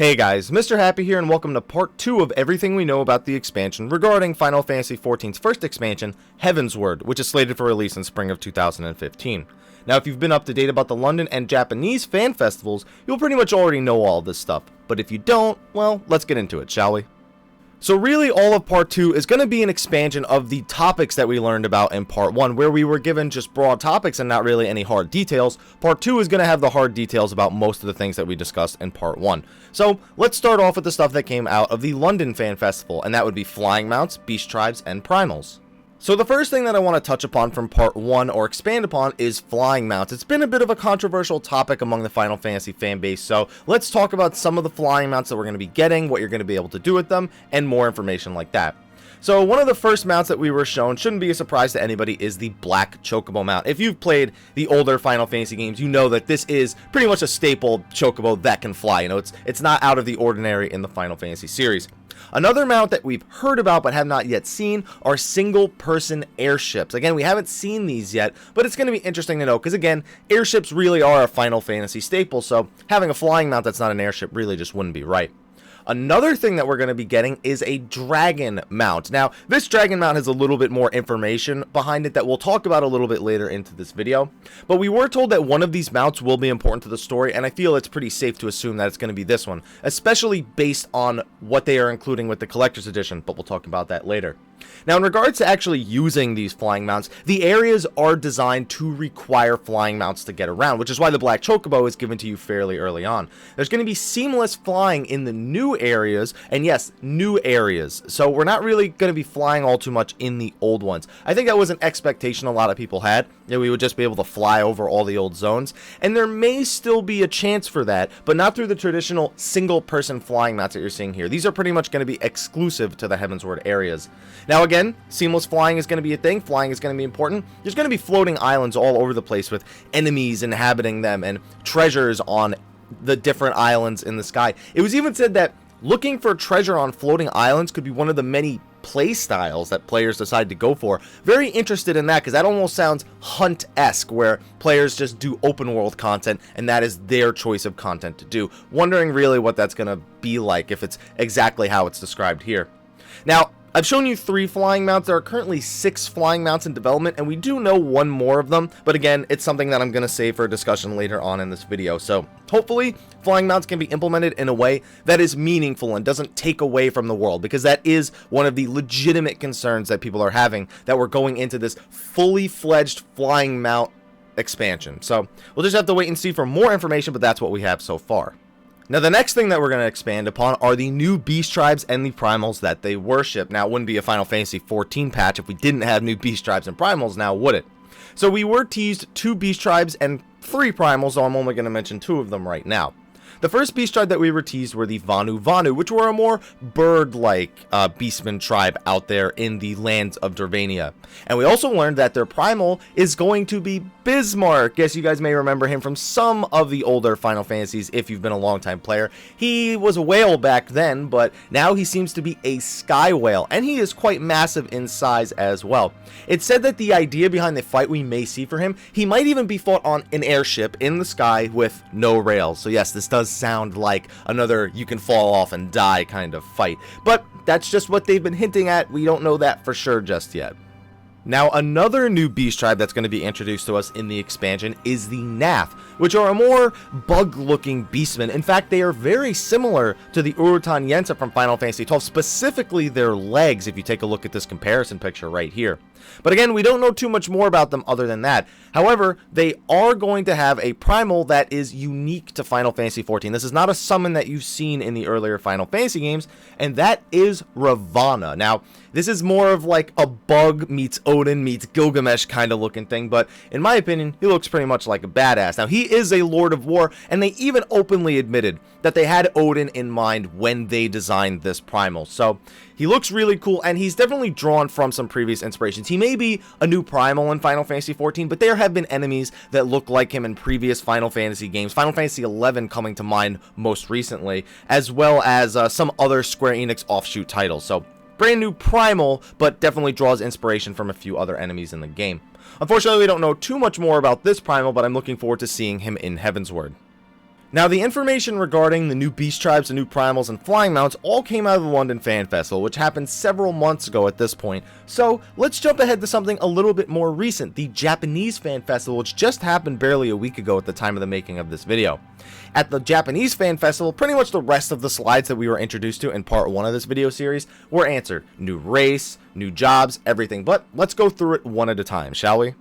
Hey guys, Mr. Happy here and welcome to part 2 of everything we know about the expansion regarding Final Fantasy XIV's first expansion, Heavensward, which is slated for release in spring of 2015. Now if you've been up to date about the London and Japanese fan festivals, you'll pretty much already know all this stuff, but if you don't, well, let's get into it, shall we? So really all of part 2 is going to be an expansion of the topics that we learned about in part 1, where we were given just broad topics and not really any hard details. Part 2 is going to have the hard details about most of the things that we discussed in part 1. So let's start off with the stuff that came out of the London Fan Festival, and that would be flying mounts, beast tribes, and primals. So the first thing that I want to touch upon from part 1 or expand upon is flying mounts. It's been a bit of a controversial topic among the Final Fantasy fan base, so let's talk about some of the flying mounts that we're going to be getting, what you're going to be able to do with them, and more information like that. So one of the first mounts that we were shown, shouldn't be a surprise to anybody, is the Black Chocobo mount. If you've played the older Final Fantasy games, you know that this is pretty much a staple chocobo that can fly. You know, it's not out of the ordinary in the Final Fantasy series. Another mount that we've heard about but have not yet seen are single-person airships. Again, we haven't seen these yet, but it's going to be interesting to know because, again, airships really are a Final Fantasy staple, so having a flying mount that's not an airship really just wouldn't be right. Another thing that we're going to be getting is a dragon mount. Now, this dragon mount has a little bit more information behind it that we'll talk about a little bit later into this video. But we were told that one of these mounts will be important to the story, and I feel it's pretty safe to assume that it's going to be this one, especially based on what they are including with the collector's edition, but we'll talk about that later. Now, in regards to actually using these flying mounts, the areas are designed to require flying mounts to get around, which is why the Black Chocobo is given to you fairly early on. There's going to be seamless flying in the new areas, and yes, new areas. So we're not really going to be flying all too much in the old ones. I think that was an expectation a lot of people had, that we would just be able to fly over all the old zones, and there may still be a chance for that, but not through the traditional single-person flying mounts that you're seeing here. These are pretty much going to be exclusive to the Heavensward areas. Now again, seamless flying is going to be a thing. Flying is going to be important. There's going to be floating islands all over the place with enemies inhabiting them and treasures on the different islands in the sky. It was even said that looking for treasure on floating islands could be one of the many play styles that players decide to go for. Very interested in that because that almost sounds Hunt-esque, where players just do open world content and that is their choice of content to do. Wondering really what that's going to be like if it's exactly how it's described here. Now, I've shown you 3 flying mounts. There are currently 6 flying mounts in development, and we do know one more of them, but again, it's something that I'm going to save for a discussion later on in this video. So hopefully flying mounts can be implemented in a way that is meaningful and doesn't take away from the world, because that is one of the legitimate concerns that people are having, that we're going into this fully fledged flying mount expansion. So we'll just have to wait and see for more information, but that's what we have so far. Now, the next thing that we're going to expand upon are the new beast tribes and the primals that they worship. Now, it wouldn't be a Final Fantasy XIV patch if we didn't have new beast tribes and primals now, would it? So we were teased 2 beast tribes and 3 primals, so I'm only going to mention 2 of them right now. The first beast tribe that we were teased were the Vanu, which were a more bird-like beastman tribe out there in the lands of Dorvania. And we also learned that their primal is going to be Bismarck. Yes, you guys may remember him from some of the older Final Fantasies if you've been a long-time player. He was a whale back then, but now he seems to be a sky whale, and he is quite massive in size as well. It's said that the idea behind the fight we may see for him, he might even be fought on an airship in the sky with no rails. So yes, this does sound like another you can fall off and die kind of fight, but that's just what they've been hinting at. We don't know that for sure just yet. Now, another new beast tribe that's going to be introduced to us in the expansion is the Nath, which are a more bug-looking beastmen. In fact, they are very similar to the Urutan Yensa from Final Fantasy XII, specifically their legs, if you take a look at this comparison picture right here. But again, we don't know too much more about them other than that. However, they are going to have a primal that is unique to Final Fantasy XIV. This is not a summon that you've seen in the earlier Final Fantasy games, and that is Ravana. Now, this is more of like a bug meets Odin meets Gilgamesh kind of looking thing, but in my opinion, he looks pretty much like a badass. Now, he is a Lord of War, and they even openly admitted that they had Odin in mind when they designed this primal. So he looks really cool, and he's definitely drawn from some previous inspirations. He may be a new primal in Final Fantasy XIV, but there have been enemies that look like him in previous Final Fantasy games, Final Fantasy XI coming to mind most recently, as well as some other Square Enix offshoot titles. So brand new primal, but definitely draws inspiration from a few other enemies in the game. Unfortunately, we don't know too much more about this primal, but I'm looking forward to seeing him in Heavensward. Now, the information regarding the new beast tribes, the new primals, and flying mounts all came out of the London Fan Festival, which happened several months ago at this point. So, let's jump ahead to something a little bit more recent, the Japanese Fan Festival, which just happened barely a week ago at the time of the making of this video. At the Japanese Fan Festival, pretty much the rest of the slides that we were introduced to in part 1 of this video series were answered. New race, new jobs, everything, but let's go through it one at a time, shall we?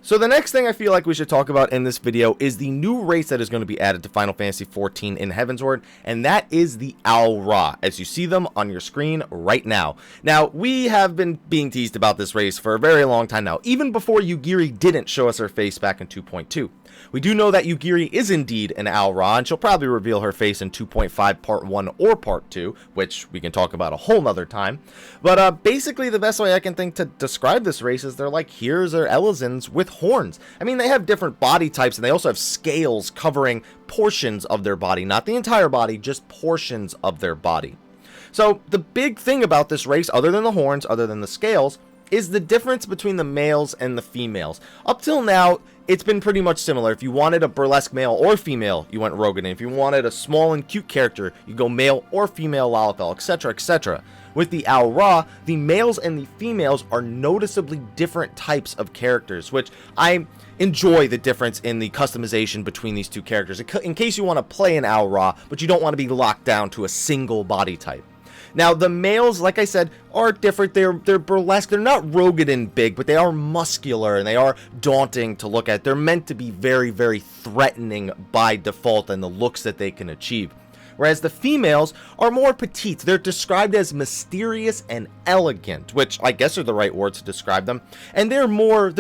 So the next thing I feel like we should talk about in this video is the new race that is going to be added to Final Fantasy XIV in Heavensward, and that is the Al Ra, as you see them on your screen right now. Now, we have been being teased about this race for a very long time now, even before Yugiri didn't show us her face back in 2.2. We do know that Yugiri is indeed an Al Ra, and she'll probably reveal her face in 2.5 Part 1 or Part 2, which we can talk about a whole nother time. But basically the best way I can think to describe this race is they're like Hears or Elizans with horns. I mean, they have different body types, and they also have scales covering portions of their body, not the entire body, just portions of their body. So the big thing about this race, other than the horns, other than the scales, is the difference between the males and the females. Up till now, it's been pretty much similar. If you wanted a burlesque male or female, you went Rogan. If you wanted a small and cute character, you go male or female Lalafell, etc., etc. With the Al Ra, the males and the females are noticeably different types of characters, which I enjoy the difference in the customization between these two characters. In case you want to play an Al Ra, but you don't want to be locked down to a single body type. Now, the males, like I said, are different. They're burlesque. They're not Rogan big, but they are muscular, and they are daunting to look at. They're meant to be very, very threatening by default and the looks that they can achieve. Whereas the females are more petite. They're described as mysterious and elegant, which I guess are the right words to describe them. And they're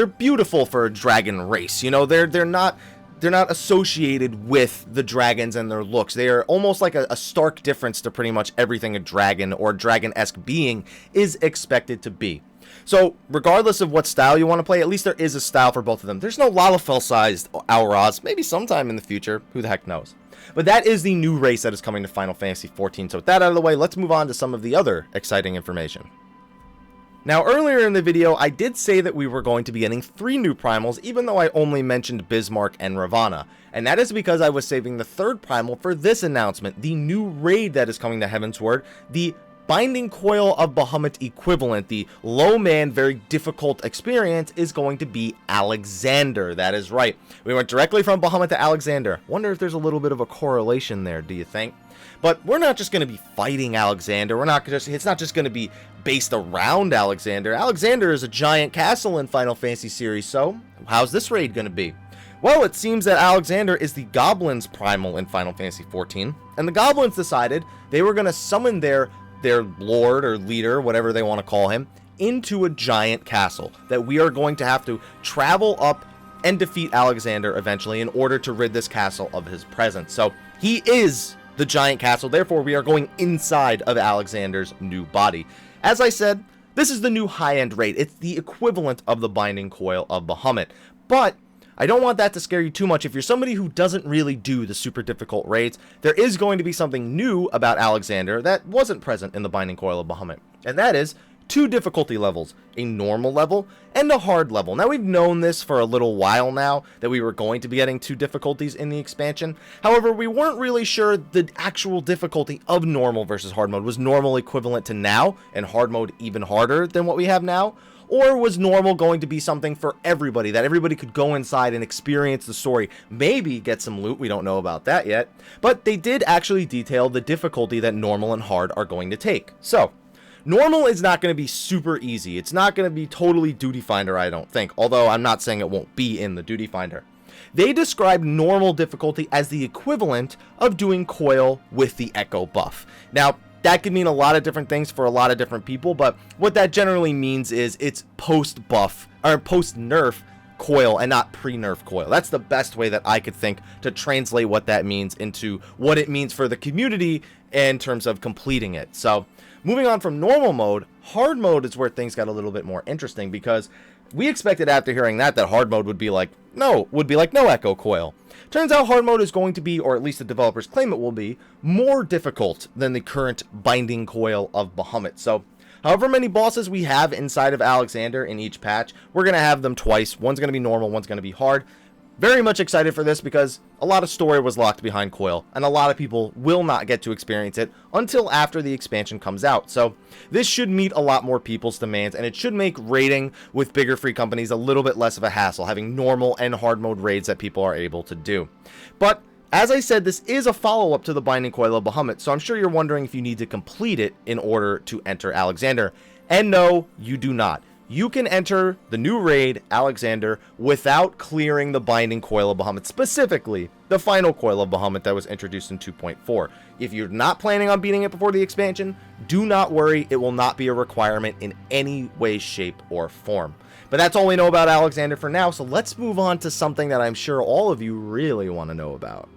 beautiful for a dragon race. You know, they're not associated with the dragons and their looks. They are almost like a stark difference to pretty much everything a dragon or dragon-esque being is expected to be. So, regardless of what style you want to play, at least there is a style for both of them. There's no Lalafell-sized Al Ras, maybe sometime in the future, who the heck knows. But that is the new race that is coming to Final Fantasy XIV. So with that out of the way, let's move on to some of the other exciting information. Now, earlier in the video, I did say that we were going to be getting 3 new primals, even though I only mentioned Bismarck and Ravana. And that is because I was saving the 3rd primal for this announcement, the new raid that is coming to Heavensward, the Binding Coil of Bahamut equivalent, the low man, very difficult experience, is going to be Alexander. That is right. We went directly from Bahamut to Alexander. Wonder if there's a little bit of a correlation there, do you think? But we're not just going to be fighting Alexander. It's not just going to be based around Alexander. Alexander is a giant castle in Final Fantasy series, so how's this raid going to be? Well, it seems that Alexander is the Goblins' primal in Final Fantasy XIV, and the Goblins decided they were going to summon their lord or leader, whatever they want to call him, into a giant castle that we are going to have to travel up and defeat Alexander eventually in order to rid this castle of his presence. So he is the giant castle, therefore we are going inside of Alexander's new body. As I said, this is the new high-end raid. It's the equivalent of the Binding Coil of Bahamut, but I don't want that to scare you too much. If you're somebody who doesn't really do the super difficult raids, there is going to be something new about Alexander that wasn't present in the Binding Coil of Bahamut, and that is 2 difficulty levels, a normal level and a hard level. Now, we've known this for a little while now, that we were going to be getting 2 difficulties in the expansion. However, we weren't really sure the actual difficulty of normal versus hard mode. Was normal equivalent to now, and hard mode even harder than what we have now? Or was normal going to be something for everybody, that everybody could go inside and experience the story, maybe get some loot, we don't know about that yet, but they did actually detail the difficulty that normal and hard are going to take. So, normal is not going to be super easy. It's not going to be totally Duty Finder, I don't think, although I'm not saying it won't be in the Duty Finder. They describe normal difficulty as the equivalent of doing Coil with the Echo buff. Now, that could mean a lot of different things for a lot of different people, but what that generally means is it's post-buff, or post-nerf Coil and not pre-nerf Coil. That's the best way that I could think to translate what that means into what it means for the community in terms of completing it. So, moving on from normal mode, hard mode is where things got a little bit more interesting, because we expected after hearing that hard mode would be like no Echo Coil. Turns out hard mode is going to be, or at least the developers claim it will be, more difficult than the current Binding Coil of Bahamut. So, however many bosses we have inside of Alexander in each patch, we're going to have them twice. One's going to be normal, one's going to be hard. Very much excited for this because a lot of story was locked behind Coil, and a lot of people will not get to experience it until after the expansion comes out. So this should meet a lot more people's demands, and it should make raiding with bigger free companies a little bit less of a hassle, having normal and hard mode raids that people are able to do. But as I said, this is a follow-up to the Binding Coil of Bahamut, so I'm sure you're wondering if you need to complete it in order to enter Alexander. And no, you do not. You can enter the new raid, Alexander, without clearing the Binding Coil of Bahamut, specifically the final Coil of Bahamut that was introduced in 2.4. If you're not planning on beating it before the expansion, do not worry, it will not be a requirement in any way, shape, or form. But that's all we know about Alexander for now, so let's move on to something that I'm sure all of you really want to know about.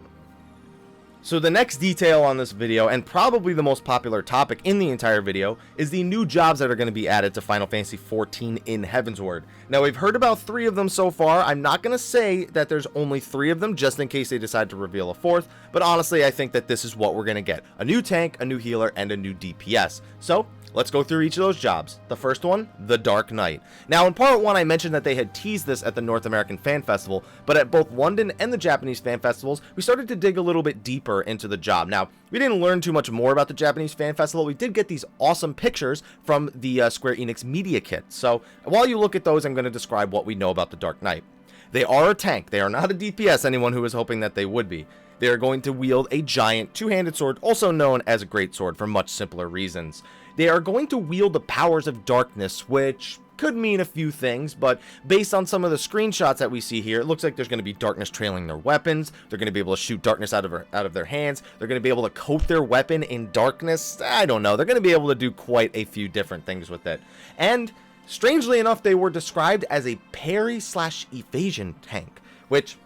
So the next detail on this video, and probably the most popular topic in the entire video, is the new jobs that are going to be added to Final Fantasy XIV in Heavensward. Now, we've heard about 3 of them so far. I'm not going to say that there's only 3 of them, just in case they decide to reveal a 4th, but honestly, I think that this is what we're going to get. A new tank, a new healer, and a new DPS. So let's go through each of those jobs. The first one, the Dark Knight. Now, in part 1, I mentioned that they had teased this at the North American Fan Festival, but at both London and the Japanese Fan Festivals, we started to dig a little bit deeper into the job. Now, we didn't learn too much more about the Japanese Fan Festival. We did get these awesome pictures from the Square Enix Media Kit. So, while you look at those, I'm going to describe what we know about the Dark Knight. They are a tank. They are not a DPS, anyone who was hoping that they would be. They are going to wield a giant two-handed sword, also known as a greatsword for much simpler reasons. They are going to wield the powers of darkness, which could mean a few things, but based on some of the screenshots that we see here, it looks like there's going to be darkness trailing their weapons. They're going to be able to shoot darkness out of their hands. They're going to be able to coat their weapon in darkness. I don't know. They're going to be able to do quite a few different things with it. And strangely enough, they were described as a parry/evasion tank, which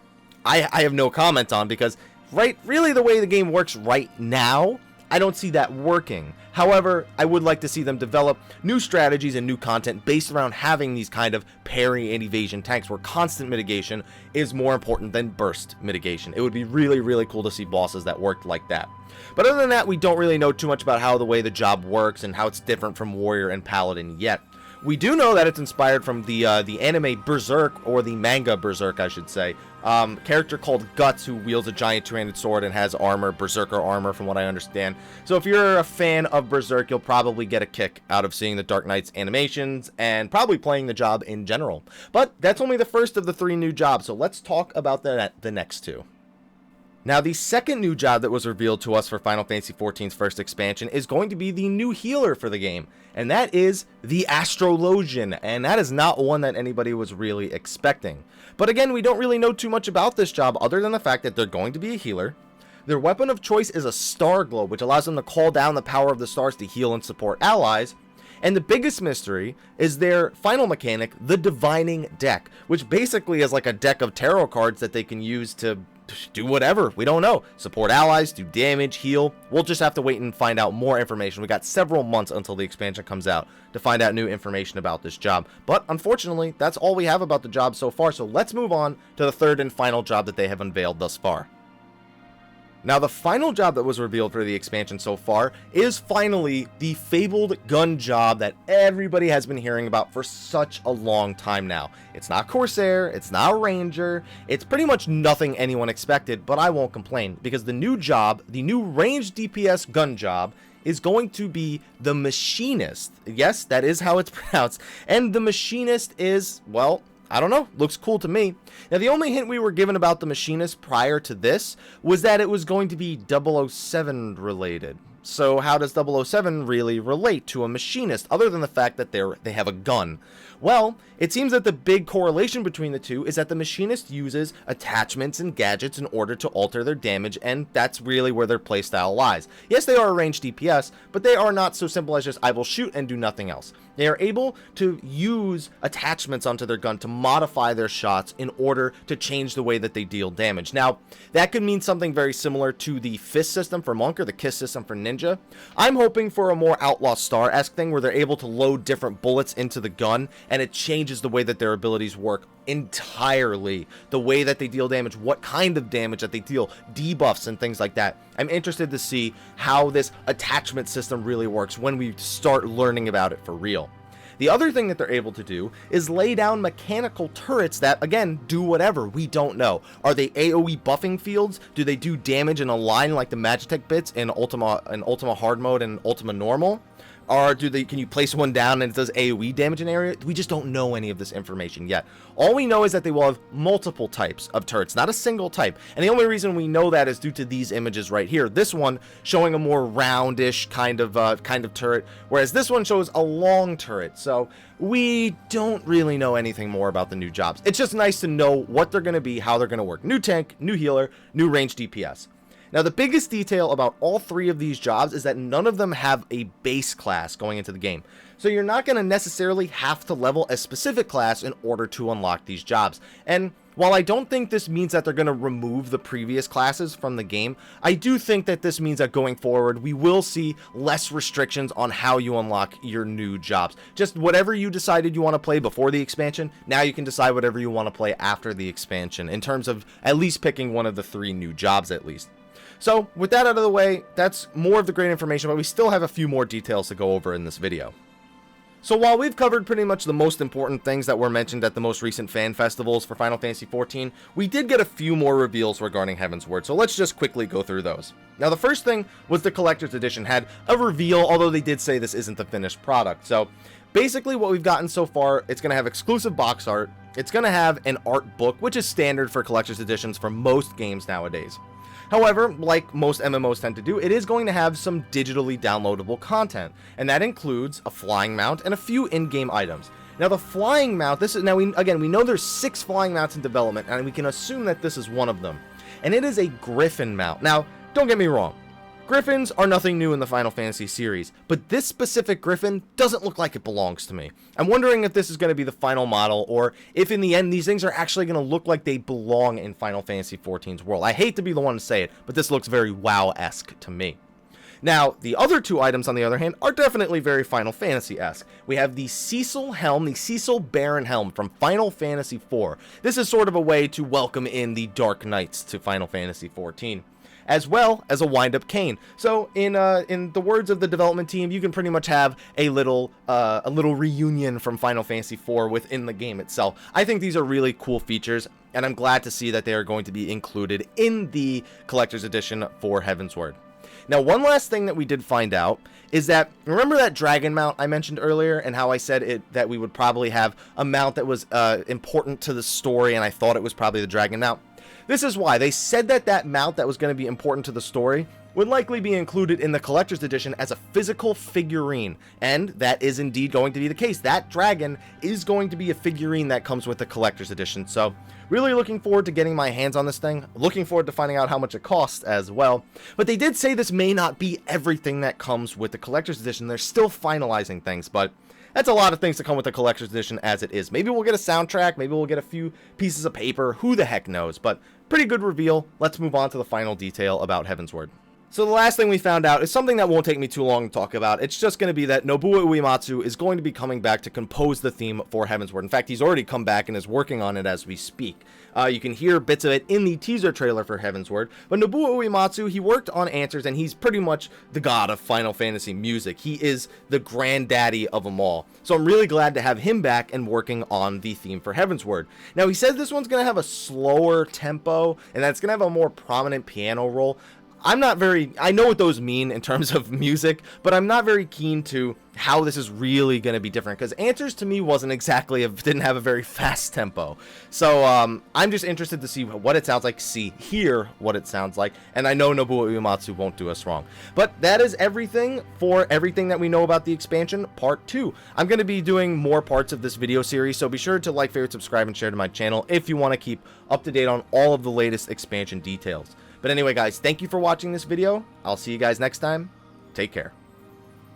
I have no comment on because really the way the game works right now, I don't see that working. However, I would like to see them develop new strategies and new content based around having these kind of parry and evasion tanks where constant mitigation is more important than burst mitigation. It would be really, really cool to see bosses that worked like that. But other than that, we don't really know too much about how the way the job works and how it's different from Warrior and Paladin yet. We do know that it's inspired from the anime Berserk, or the manga Berserk, I should say. Character called Guts, who wields a giant two-handed sword and has armor, Berserker armor, from what I understand. So if you're a fan of Berserk, you'll probably get a kick out of seeing the Dark Knight's animations and probably playing the job in general. But that's only the first of the 3 new jobs, so let's talk about the next 2. Now, the second new job that was revealed to us for Final Fantasy XIV's first expansion is going to be the new healer for the game, and that is the Astrologian, and that is not one that anybody was really expecting. But again, we don't really know too much about this job other than the fact that they're going to be a healer. Their weapon of choice is a star globe, which allows them to call down the power of the stars to heal and support allies. And the biggest mystery is their final mechanic, the Divining Deck, which basically is like a deck of tarot cards that they can use to do whatever. We don't know. Support allies, do damage, heal. We'll just have to wait and find out more information. We got several months until the expansion comes out to find out new information about this job. But unfortunately, that's all we have about the job so far. So let's move on to the third and final job that they have unveiled thus far. Now, the final job that was revealed for the expansion so far is finally the fabled gun job that everybody has been hearing about for such a long time now. It's not Corsair, it's not Ranger, it's pretty much nothing anyone expected, but I won't complain because the new job, the new ranged DPS gun job, is going to be the Machinist. Yes, that is how it's pronounced. And the Machinist is, well, I don't know, looks cool to me. Now, the only hint we were given about the Machinist prior to this was that it was going to be 007 related. So how does 007 really relate to a Machinist, other than the fact that they have a gun? Well, it seems that the big correlation between the two is that the Machinist uses attachments and gadgets in order to alter their damage, and that's really where their playstyle lies. Yes, they are a ranged DPS, but they are not so simple as just, I will shoot and do nothing else. They are able to use attachments onto their gun to modify their shots in order to change the way that they deal damage. Now, that could mean something very similar to the Fist system for Monk or the Kiss system for Ninja. I'm hoping for a more Outlaw Star-esque thing where they're able to load different bullets into the gun, and it changes the way that their abilities work entirely. The way that they deal damage, what kind of damage that they deal, debuffs and things like that. I'm interested to see how this attachment system really works when we start learning about it for real. The other thing that they're able to do is lay down mechanical turrets that, again, do whatever. We don't know. Are they AoE buffing fields? Do they do damage in a line like the Magitech bits in Ultima Hard Mode and Ultima Normal? Or can you place one down and it does AoE damage in an area? We just don't know any of this information yet. All we know is that they will have multiple types of turrets, not a single type. And the only reason we know that is due to these images right here. This one showing a more roundish kind of turret, whereas this one shows a long turret. So we don't really know anything more about the new jobs. It's just nice to know what they're going to be, how they're going to work. New tank, new healer, new range DPS. Now, the biggest detail about all three of these jobs is that none of them have a base class going into the game. So you're not going to necessarily have to level a specific class in order to unlock these jobs. And while I don't think this means that they're going to remove the previous classes from the game, I do think that this means that going forward, we will see less restrictions on how you unlock your new jobs. Just whatever you decided you want to play before the expansion, now you can decide whatever you want to play after the expansion, in terms of at least picking one of the three new jobs at least. So, with that out of the way, that's more of the great information, but we still have a few more details to go over in this video. So while we've covered pretty much the most important things that were mentioned at the most recent fan festivals for Final Fantasy XIV, we did get a few more reveals regarding Heavensward, so let's just quickly go through those. Now, the first thing was the Collector's Edition had a reveal, although they did say this isn't the finished product. So basically what we've gotten so far, it's going to have exclusive box art, it's going to have an art book, which is standard for Collector's Editions for most games nowadays. However, like most MMOs tend to do, it is going to have some digitally downloadable content, and that includes a flying mount and a few in-game items. Now, the flying mount, we know there's 6 flying mounts in development, and we can assume that this is one of them, and it is a Griffin mount. Now, don't get me wrong, Griffins are nothing new in the Final Fantasy series, but this specific Griffin doesn't look like it belongs to me. I'm wondering if this is going to be the final model, or if in the end these things are actually going to look like they belong in Final Fantasy XIV's world. I hate to be the one to say it, but this looks very WoW-esque to me. Now, the other 2 items, on the other hand, are definitely very Final Fantasy-esque. We have the Cecil Helm, the Cecil Baron Helm from Final Fantasy IV. This is sort of a way to welcome in the Dark Knights to Final Fantasy XIV, as well as a wind-up cane. So in the words of the development team, you can pretty much have a little reunion from Final Fantasy IV within the game itself. I think these are really cool features, and I'm glad to see that they are going to be included in the Collector's Edition for Heavensward. Now, one last thing that we did find out is that, remember that dragon mount I mentioned earlier, and how I said that we would probably have a mount that was important to the story, and I thought it was probably the dragon mount? This is why. They said that mount that was going to be important to the story would likely be included in the Collector's Edition as a physical figurine, and that is indeed going to be the case. That dragon is going to be a figurine that comes with the Collector's Edition, so really looking forward to getting my hands on this thing, looking forward to finding out how much it costs as well. But they did say this may not be everything that comes with the Collector's Edition. They're still finalizing things, but that's a lot of things to come with the Collector's Edition as it is. Maybe we'll get a soundtrack, maybe we'll get a few pieces of paper, who the heck knows, but pretty good reveal. Let's move on to the final detail about Heavensward. So the last thing we found out is something that won't take me too long to talk about. It's just going to be that Nobuo Uematsu is going to be coming back to compose the theme for Heavensward. In fact, he's already come back and is working on it as we speak. You can hear bits of it in the teaser trailer for Heavensward. But Nobuo Uematsu, he worked on Answers, and he's pretty much the god of Final Fantasy music. He is the granddaddy of them all. So I'm really glad to have him back and working on the theme for Heavensward. Now, he says this one's going to have a slower tempo, and that it's going to have a more prominent piano role. I know what those mean in terms of music, but I'm not very keen to how this is really going to be different, because Answers to me didn't have a very fast tempo. So I'm just interested to see what it sounds like, hear what it sounds like, and I know Nobuo Uematsu won't do us wrong. But that is everything for everything that we know about the expansion, part 2. I'm going to be doing more parts of this video series, so be sure to like, favorite, subscribe, and share to my channel if you want to keep up to date on all of the latest expansion details. But anyway, guys, thank you for watching this video. I'll see you guys next time. Take care.